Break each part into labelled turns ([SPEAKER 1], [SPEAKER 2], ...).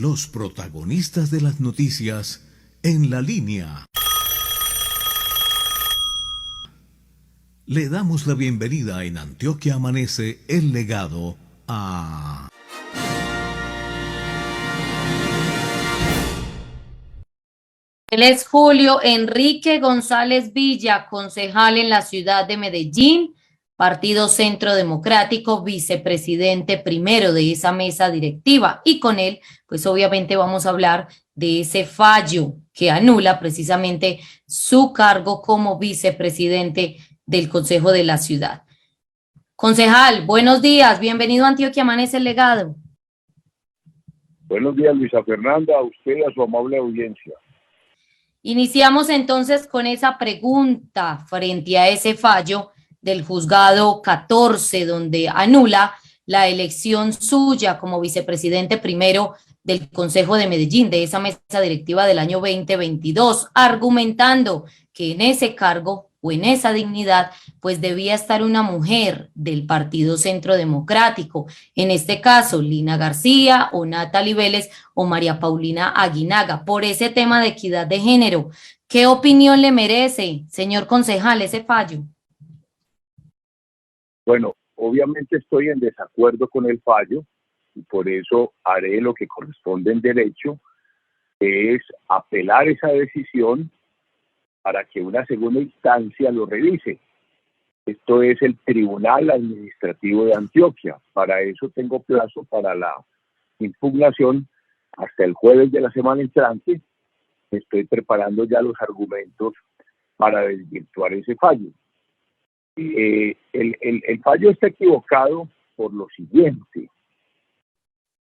[SPEAKER 1] Los protagonistas de las noticias en la línea. Le damos la bienvenida en Antioquia Amanece el legado a...
[SPEAKER 2] Él es Julio Enrique González Villa, concejal en la ciudad de Medellín, Partido Centro Democrático, vicepresidente primero de esa mesa directiva. Y con él, pues obviamente vamos a hablar de ese fallo que anula precisamente su cargo como vicepresidente del Consejo de la Ciudad. Concejal, buenos días, bienvenido a Antioquia Amanece el legado.
[SPEAKER 3] Buenos días, Luisa Fernanda, a usted y a su amable audiencia.
[SPEAKER 2] Iniciamos entonces con esa pregunta frente a ese fallo del juzgado 14, donde anula la elección suya como vicepresidente primero del Consejo de Medellín, de esa mesa directiva del año 2022, argumentando que en ese cargo o en esa dignidad, pues debía estar una mujer del Partido Centro Democrático, en este caso Lina García o Natalie Vélez o María Paulina Aguinaga, por ese tema de equidad de género. ¿Qué opinión le merece, señor concejal, ese fallo?
[SPEAKER 3] Bueno, obviamente estoy en desacuerdo con el fallo y por eso haré lo que corresponde en derecho, que es apelar esa decisión para que una segunda instancia lo revise. Esto es el Tribunal Administrativo de Antioquia. Para eso tengo plazo para la impugnación hasta el jueves de la semana entrante. Estoy preparando ya los argumentos para desvirtuar ese fallo. El fallo está equivocado por lo siguiente.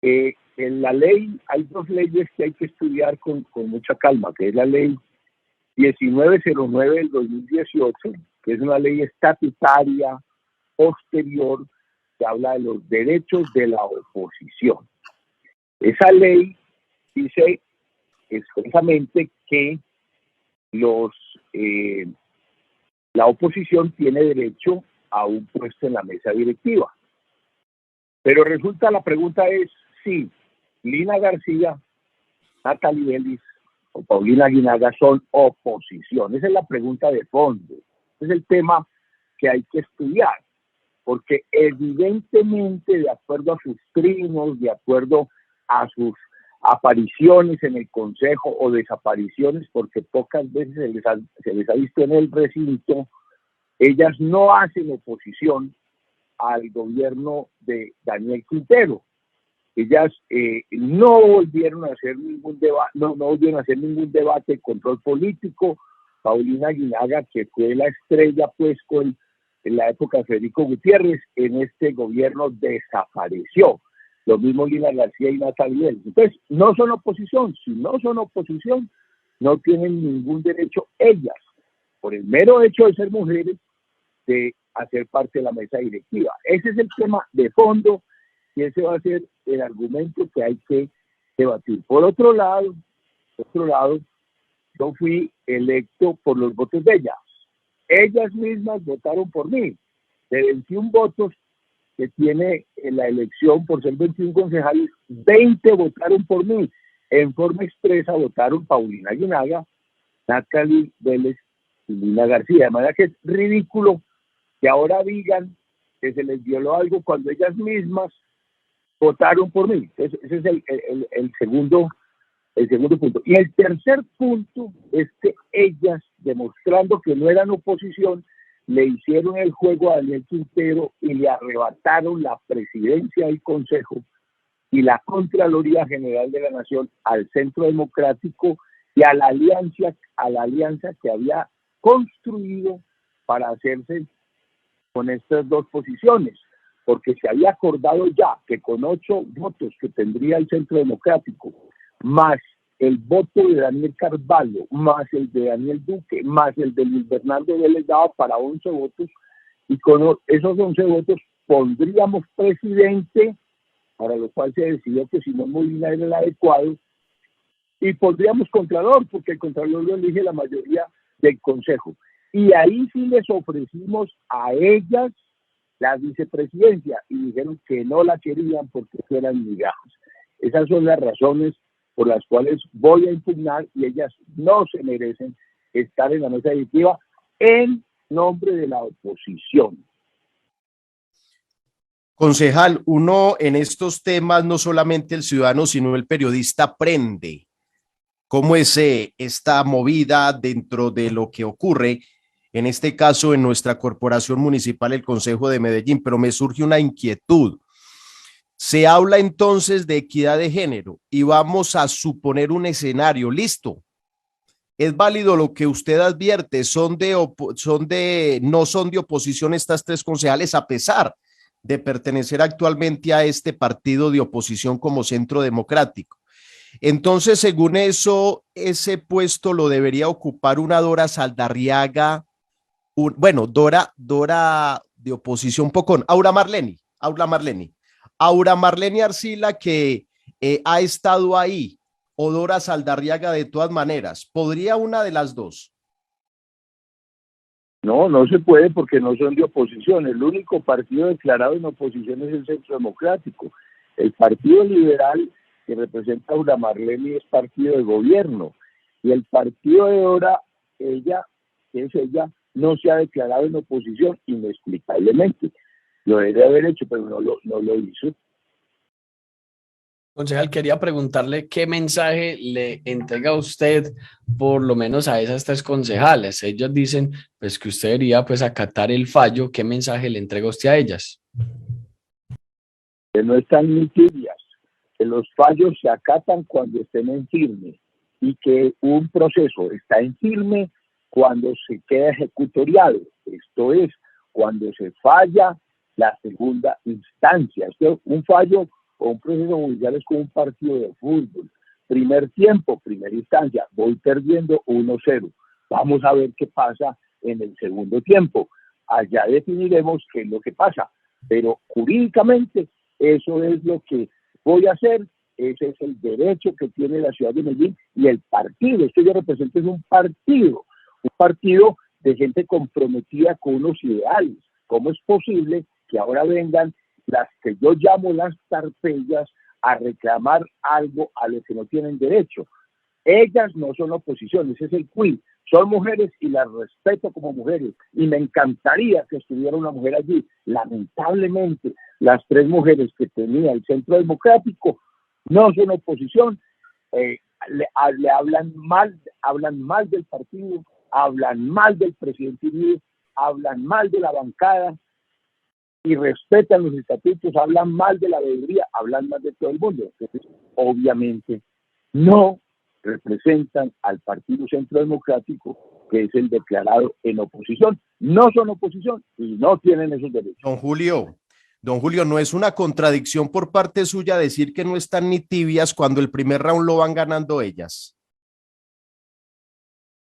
[SPEAKER 3] En la ley hay dos leyes que hay que estudiar con mucha calma, que es la ley 1909 del 2018, que es una ley estatutaria posterior que habla de los derechos de la oposición. Esa ley dice expresamente que la oposición tiene derecho a un puesto en la mesa directiva. Pero resulta, la pregunta es si Lina García, Natalie Vélez o Paulina Aguinaga son oposición. Esa es la pregunta de fondo. Ese es el tema que hay que estudiar, porque evidentemente, de acuerdo a sus trinos, de acuerdo a sus apariciones en el Consejo o desapariciones, porque pocas veces se les ha visto en el recinto, ellas no hacen oposición al gobierno de Daniel Quintero. Ellas no volvieron a hacer ningún debate, no volvieron a hacer ningún debate de control político. Paulina Aguinaga, que fue la estrella pues en la época de Federico Gutiérrez, en este gobierno desapareció. Lo mismo Lina García y Natalie Vélez. Entonces, no son oposición. Si no son oposición, no tienen ningún derecho ellas, por el mero hecho de ser mujeres, de hacer parte de la mesa directiva. Ese es el tema de fondo y ese va a ser el argumento que hay que debatir. Por otro lado, yo fui electo por los votos de ellas. Ellas mismas votaron por mí. De 21 votos que tiene en la elección, por ser 21 concejales, 20 votaron por mí. En forma expresa votaron Paulina Aguinaga, Natalie Vélez y Lina García. De manera que es ridículo que ahora digan que se les violó algo cuando ellas mismas votaron por mí. Ese es el segundo punto. Y el tercer punto es que ellas, demostrando que no eran oposición, le hicieron el juego a Daniel Quintero y le arrebataron la presidencia del Consejo y la Contraloría General de la Nación al Centro Democrático y a la alianza que había construido para hacerse con estas dos posiciones, porque se había acordado ya que con 8 votos que tendría el Centro Democrático, más el voto de Daniel Carvalho, más el de Daniel Duque, más el de Luis Bernardo Vélez, daba para 11 votos, y con esos 11 votos pondríamos presidente, para lo cual se decidió que Simón Molina era el adecuado, y pondríamos contralor, porque el contralor lo elige la mayoría del Consejo. Y ahí sí les ofrecimos a ellas la vicepresidencia y dijeron que no la querían porque eran migajas. Esas son las razones por las cuales voy a impugnar y ellas no se merecen estar en la mesa directiva en nombre de la oposición.
[SPEAKER 4] Concejal, uno en estos temas, no solamente el ciudadano, sino el periodista aprende cómo es esta movida dentro de lo que ocurre, en este caso en nuestra corporación municipal, el Consejo de Medellín, pero me surge una inquietud. Se habla entonces de equidad de género y vamos a suponer un escenario, listo. Es válido lo que usted advierte, no son de oposición estas tres concejales a pesar de pertenecer actualmente a este partido de oposición como Centro Democrático. Entonces, según eso, ese puesto lo debería ocupar una Dora Saldarriaga, Dora de oposición poco, Aura Marleni Arcila, que ha estado ahí, o Dora Saldarriaga de todas maneras. ¿Podría una de las dos?
[SPEAKER 3] No, no se puede porque no son de oposición. El único partido declarado en oposición es el Centro Democrático. El Partido Liberal que representa a Aura Marleni es partido de gobierno. Y el partido de Dora, ella, no se ha declarado en oposición inexplicablemente. Lo debería haber hecho, pero no lo hizo.
[SPEAKER 5] Concejal, quería preguntarle qué mensaje le entrega usted, por lo menos a esas tres concejales. Ellos dicen pues que usted debería pues acatar el fallo. ¿Qué mensaje le entrega usted a ellas?
[SPEAKER 3] Que no están ni tibias, que los fallos se acatan cuando estén en firme y que un proceso está en firme cuando se queda ejecutoriado. Esto es, cuando se falla la segunda instancia. Un fallo o un proceso judicial es como un partido de fútbol. Primer tiempo, primera instancia, voy perdiendo 1-0. Vamos a ver qué pasa en el segundo tiempo. Allá definiremos qué es lo que pasa. Pero jurídicamente eso es lo que voy a hacer. Ese es el derecho que tiene la ciudad de Medellín y el partido. Esto yo represento es un partido de gente comprometida con unos ideales. ¿Cómo es posible que ahora vengan las que yo llamo las tarpellas a reclamar algo a lo que no tienen derecho? Ellas no son oposición, ese es el quid. Son mujeres y las respeto como mujeres y me encantaría que estuviera una mujer allí. Lamentablemente, las tres mujeres que tenía el Centro Democrático no son oposición. Le hablan mal del partido, hablan mal del presidente Uribe, hablan mal de la bancada y respetan los estatutos, hablan mal de la veeduría, hablan mal de todo el mundo. Entonces, obviamente, no representan al Partido Centro Democrático, que es el declarado en oposición. No son oposición y no tienen esos derechos.
[SPEAKER 4] Don Julio, ¿no es una contradicción por parte suya decir que no están ni tibias cuando el primer round lo van ganando ellas?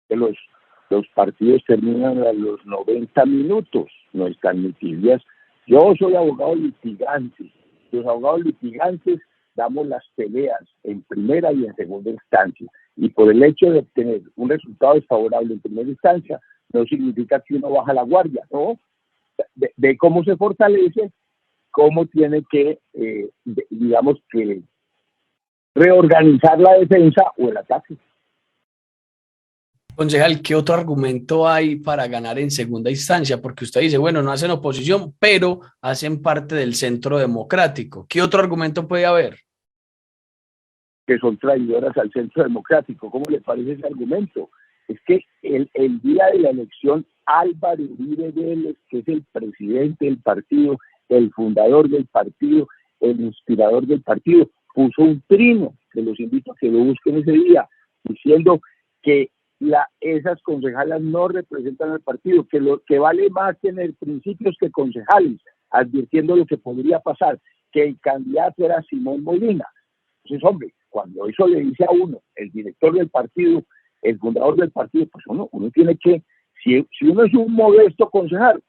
[SPEAKER 3] Los partidos terminan a los 90 minutos, no están ni tibias. Yo soy abogado litigante. Los abogados litigantes damos las peleas en primera y en segunda instancia. Y por el hecho de obtener un resultado desfavorable en primera instancia, no significa que uno baja la guardia, ¿no? De cómo se fortalece, cómo tiene que, digamos que, reorganizar la defensa o el ataque.
[SPEAKER 5] Concejal, ¿qué otro argumento hay para ganar en segunda instancia? Porque usted dice, bueno, no hacen oposición, pero hacen parte del Centro Democrático. ¿Qué otro argumento puede haber?
[SPEAKER 3] Que son traidoras al Centro Democrático. ¿Cómo le parece ese argumento? Es que el día de la elección, Álvaro Uribe Vélez, que es el presidente del partido, el fundador del partido, el inspirador del partido, puso un trino, que los invito a que lo busquen ese día, diciendo que esas concejalas no representan al partido, que lo que vale más tener principios que concejales, advirtiendo lo que podría pasar, que el candidato era Simón Molina. Entonces, hombre, cuando eso le dice a uno, el director del partido, el fundador del partido, pues uno tiene que, si uno es un modesto concejal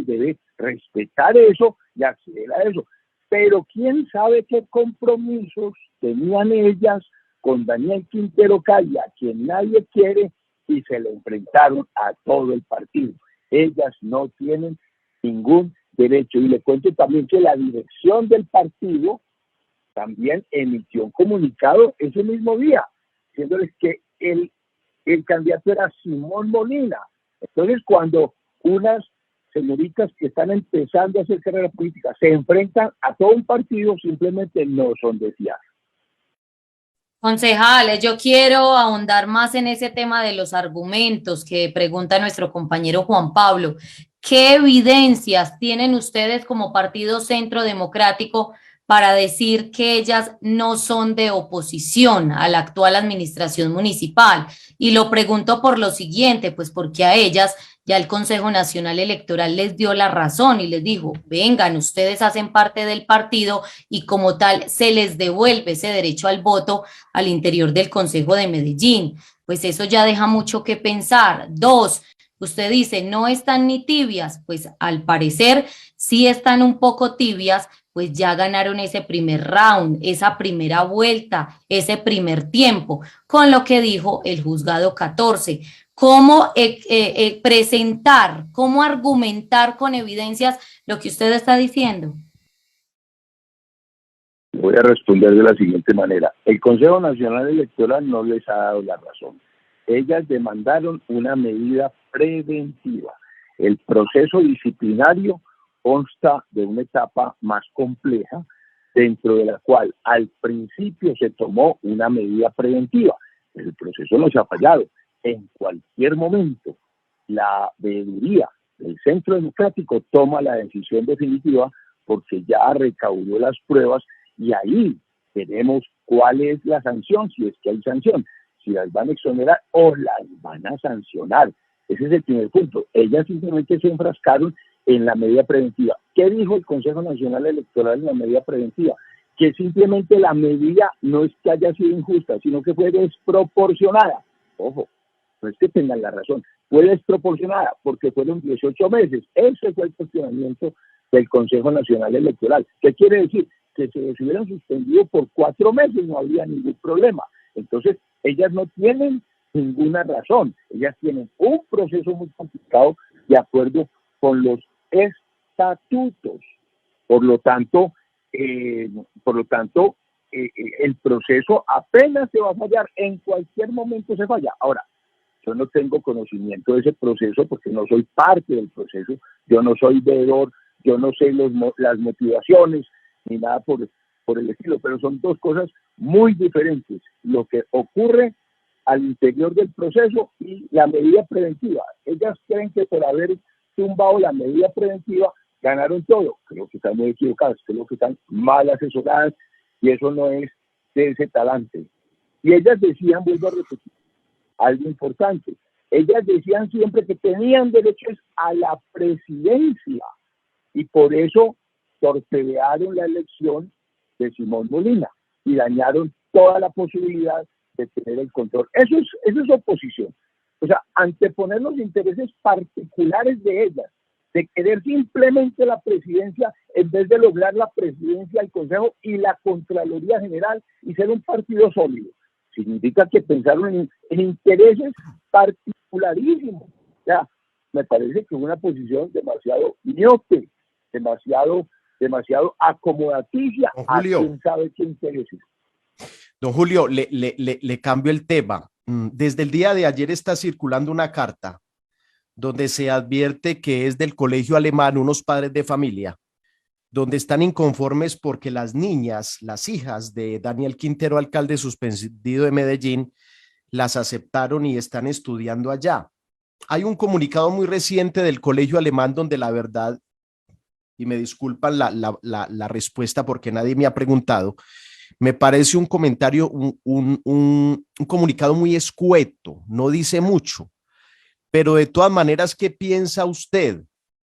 [SPEAKER 3] debe respetar eso y acceder a eso. Pero quién sabe qué compromisos tenían ellas con Daniel Quintero Calle, a quien nadie quiere, y se le enfrentaron a todo el partido. Ellas no tienen ningún derecho. Y le cuento también que la dirección del partido también emitió un comunicado ese mismo día, diciéndoles que el candidato era Simón Molina. Entonces, cuando unas señoritas que están empezando a hacer carrera política se enfrentan a todo un partido, simplemente no son de fiar.
[SPEAKER 2] Concejales, yo quiero ahondar más en ese tema de los argumentos que pregunta nuestro compañero Juan Pablo. ¿Qué evidencias tienen ustedes como Partido Centro Democrático para decir que ellas no son de oposición a la actual administración municipal? Y lo pregunto por lo siguiente, pues porque a ellas ya el Consejo Nacional Electoral les dio la razón y les dijo, vengan, ustedes hacen parte del partido y como tal se les devuelve ese derecho al voto al interior del Consejo de Medellín. Pues eso ya deja mucho que pensar. Dos, usted dice, no están ni tibias, pues al parecer sí están un poco tibias, pues ya ganaron ese primer round, esa primera vuelta, ese primer tiempo, con lo que dijo el juzgado 14. ¿Cómo presentar, cómo argumentar con evidencias lo que usted está diciendo?
[SPEAKER 3] Voy a responder de la siguiente manera. El Consejo Nacional Electoral no les ha dado la razón. Ellas demandaron una medida preventiva. El proceso disciplinario consta de una etapa más compleja, dentro de la cual al principio se tomó una medida preventiva. El proceso no se ha fallado. En cualquier momento, la veeduría del Centro Democrático toma la decisión definitiva porque ya recaudó las pruebas y ahí veremos cuál es la sanción, si es que hay sanción, si las van a exonerar o las van a sancionar. Ese es el primer punto. Ellas simplemente se enfrascaron en la medida preventiva. ¿Qué dijo el Consejo Nacional Electoral en la medida preventiva? Que simplemente la medida no es que haya sido injusta, sino que fue desproporcionada. Ojo, no es que tengan la razón, fue desproporcionada porque fueron 18 meses. Ese fue el cuestionamiento del Consejo Nacional Electoral. ¿Qué quiere decir? Que si se hubieran suspendido por 4 meses no habría ningún problema. Entonces, ellas no tienen ninguna razón. Ellas tienen un proceso muy complicado de acuerdo con los estatutos. Por lo tanto, el proceso apenas se va a fallar, en cualquier momento se falla. Ahora, yo no tengo conocimiento de ese proceso porque no soy parte del proceso, yo no soy veedor, yo no sé las motivaciones ni nada por el estilo, pero son dos cosas muy diferentes, lo que ocurre al interior del proceso y la medida preventiva. Ellas creen que por haber tumbado la medida preventiva ganaron todo. Creo que están muy equivocadas, creo que están mal asesoradas y eso no es de ese talante. Y ellas decían, vuelvo a repetir, algo importante, ellas decían siempre que tenían derechos a la presidencia y por eso torpedearon la elección de Simón Molina y dañaron toda la posibilidad de tener el control. Eso es oposición. O sea, anteponer los intereses particulares de ellas, de querer simplemente la presidencia en vez de lograr la presidencia del Consejo y la Contraloría General y ser un partido sólido. Significa que pensaron en intereses particularísimos. O sea, me parece que es una posición demasiado miope, demasiado acomodaticia a quién sabe qué intereses.
[SPEAKER 4] Don Julio, le cambio el tema. Desde el día de ayer está circulando una carta donde se advierte que es del colegio alemán, unos padres de familia, donde están inconformes porque las niñas, las hijas de Daniel Quintero, alcalde suspendido de Medellín, las aceptaron y están estudiando allá. Hay un comunicado muy reciente del colegio alemán donde la verdad, y me disculpan la respuesta porque nadie me ha preguntado, me parece un comentario, un comunicado muy escueto, no dice mucho, pero de todas maneras, ¿qué piensa usted?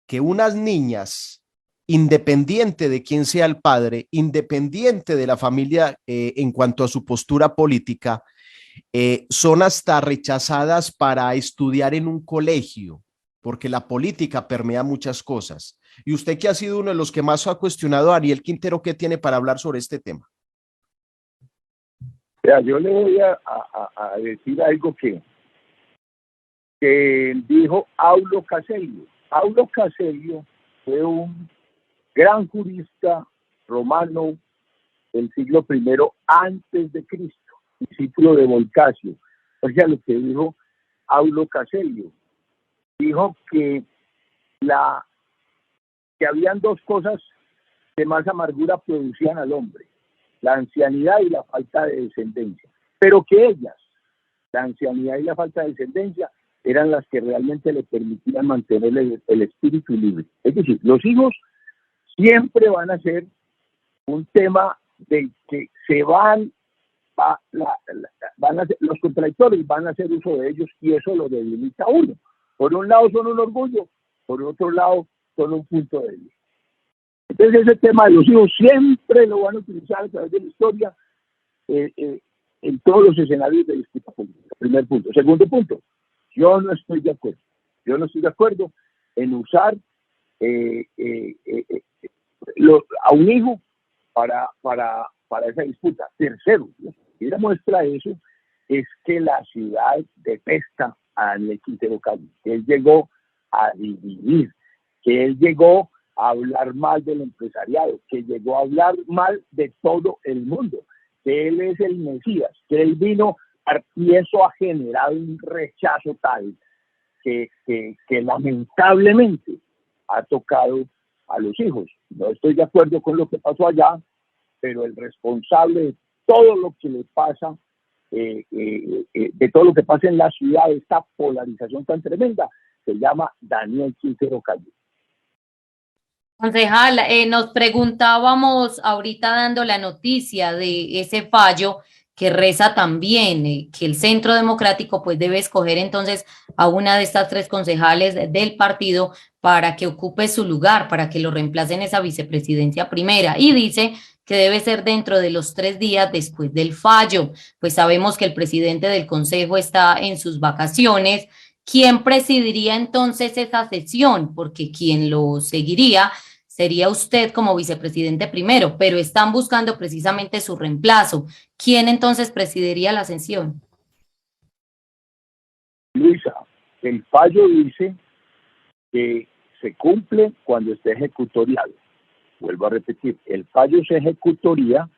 [SPEAKER 4] Que unas niñas, independiente de quién sea el padre, independiente de la familia en cuanto a su postura política, son hasta rechazadas para estudiar en un colegio, porque la política permea muchas cosas. Y usted que ha sido uno de los que más ha cuestionado a Daniel Quintero, ¿qué tiene para hablar sobre este tema?
[SPEAKER 3] Yo le voy a decir algo que dijo Aulo Caselio. Aulo Caselio fue un gran jurista romano el siglo I antes de Cristo, discípulo de Volcasio. Oiga lo que dijo Aulo Caselio. Dijo que habían dos cosas que más amargura producían al hombre: la ancianidad y la falta de descendencia. Pero que ellas, la ancianidad y la falta de descendencia, eran las que realmente le permitían mantener el espíritu libre. Es decir, los hijos siempre van a ser un tema de que se los contradictores van a hacer uso de ellos, y eso lo debilita a uno. Por un lado son un orgullo, por otro lado son un punto débil. Entonces ese tema de los hijos siempre lo van a utilizar a través de la historia en todos los escenarios de disputa política. Primer punto. Segundo punto, yo no estoy de acuerdo. Yo no estoy de acuerdo en usar a un hijo para esa disputa. Tercero, y la muestra de eso es que la ciudad detesta a Daniel Quintero Calle, que él llegó a dividir, que él llegó a hablar mal del empresariado, que llegó a hablar mal de todo el mundo, que él es el Mesías, que él vino y eso ha generado un rechazo tal que lamentablemente ha tocado a los hijos. No estoy de acuerdo con lo que pasó allá, pero el responsable de todo lo que le pasa, de todo lo que pasa en la ciudad, esta polarización tan tremenda, se llama Daniel Quintero Calle.
[SPEAKER 2] Concejal, nos preguntábamos ahorita dando la noticia de ese fallo que reza también que el Centro Democrático pues debe escoger entonces a una de estas 3 concejales del partido para que ocupe su lugar, para que lo reemplace en esa vicepresidencia primera, y dice que debe ser dentro de los 3 días después del fallo. Pues sabemos que el presidente del consejo está en sus vacaciones. ¿Quién presidiría entonces esa sesión? Porque quien lo seguiría sería usted como vicepresidente primero, pero están buscando precisamente su reemplazo. ¿Quién entonces presidiría la sesión?
[SPEAKER 3] Luisa, el fallo dice que se cumple cuando esté ejecutoriado. Vuelvo a repetir, el fallo se ejecutoría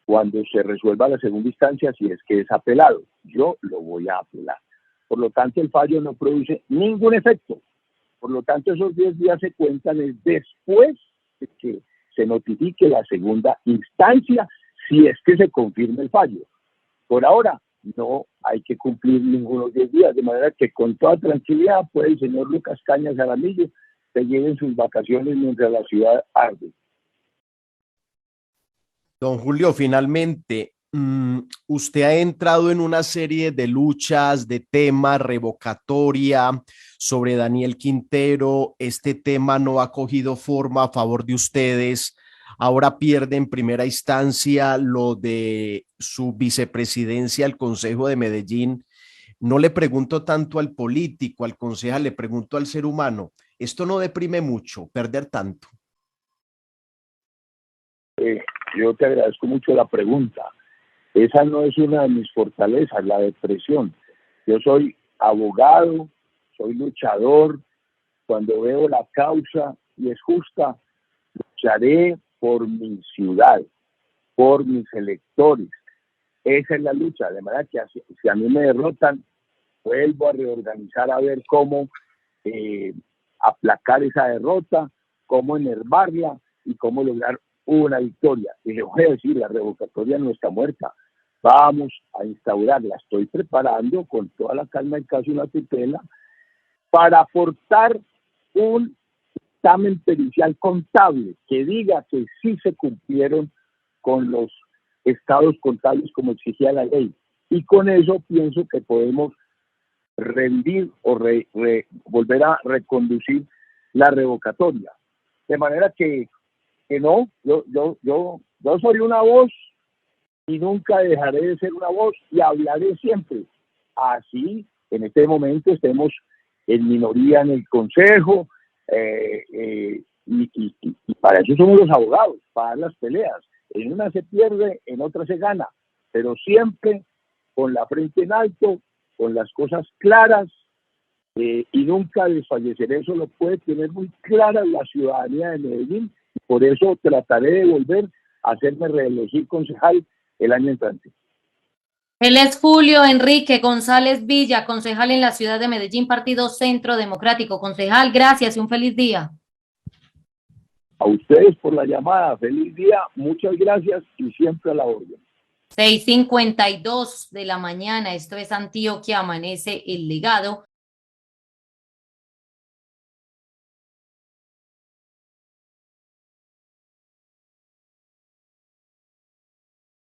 [SPEAKER 3] cuando se resuelva la segunda instancia, si es que es apelado. Yo lo voy a apelar. Por lo tanto, el fallo no produce ningún efecto. Por lo tanto, esos 10 días se cuentan después de que se notifique la segunda instancia, si es que se confirma el fallo. Por ahora, no hay que cumplir ningunos 10 días, de manera que con toda tranquilidad puede el señor Lucas Cañas Jaramillo seguir en sus vacaciones mientras la ciudad arde.
[SPEAKER 4] Don Julio, finalmente, usted ha entrado en una serie de luchas, de temas, revocatoria sobre Daniel Quintero. Este tema no ha cogido forma a favor de ustedes. Ahora pierde en primera instancia lo de su vicepresidencia al Consejo de Medellín. No le pregunto tanto al político, al concejal, le pregunto al ser humano. ¿Esto no deprime mucho, perder tanto?
[SPEAKER 3] Yo te agradezco mucho la pregunta. Esa no es una de mis fortalezas, la depresión. Yo soy abogado, soy luchador. Cuando veo la causa y es justa, lucharé por mi ciudad, por mis electores. Esa es la lucha. De manera que si a mí me derrotan, vuelvo a reorganizar a ver cómo aplacar esa derrota, cómo enervarla y cómo lograr una victoria. Y le voy a decir, la revocatoria no está muerta. Vamos a instaurarla. Estoy preparando con toda la calma el caso de una tutela para aportar un examen pericial contable que diga que sí se cumplieron con los estados contables como exigía la ley. Y con eso pienso que podemos rendir o volver a reconducir la revocatoria. De manera que no, yo soy una voz y nunca dejaré de ser una voz y hablaré siempre. Así, en este momento estemos en minoría en el Consejo, y para eso somos los abogados, para dar las peleas. En una se pierde, en otra se gana, pero siempre con la frente en alto, con las cosas claras, y nunca desfallecer. Eso lo puede tener muy clara la ciudadanía de Medellín, y por eso trataré de volver hacerme reelegir concejal el año entrante.
[SPEAKER 2] Él es Julio Enrique González Villa, concejal en la ciudad de Medellín, Partido Centro Democrático. Concejal, gracias y un feliz día.
[SPEAKER 3] A ustedes por la llamada, feliz día, muchas gracias y siempre a la orden.
[SPEAKER 2] 6:52 de la mañana, esto es Antioquia Amanece el Legado.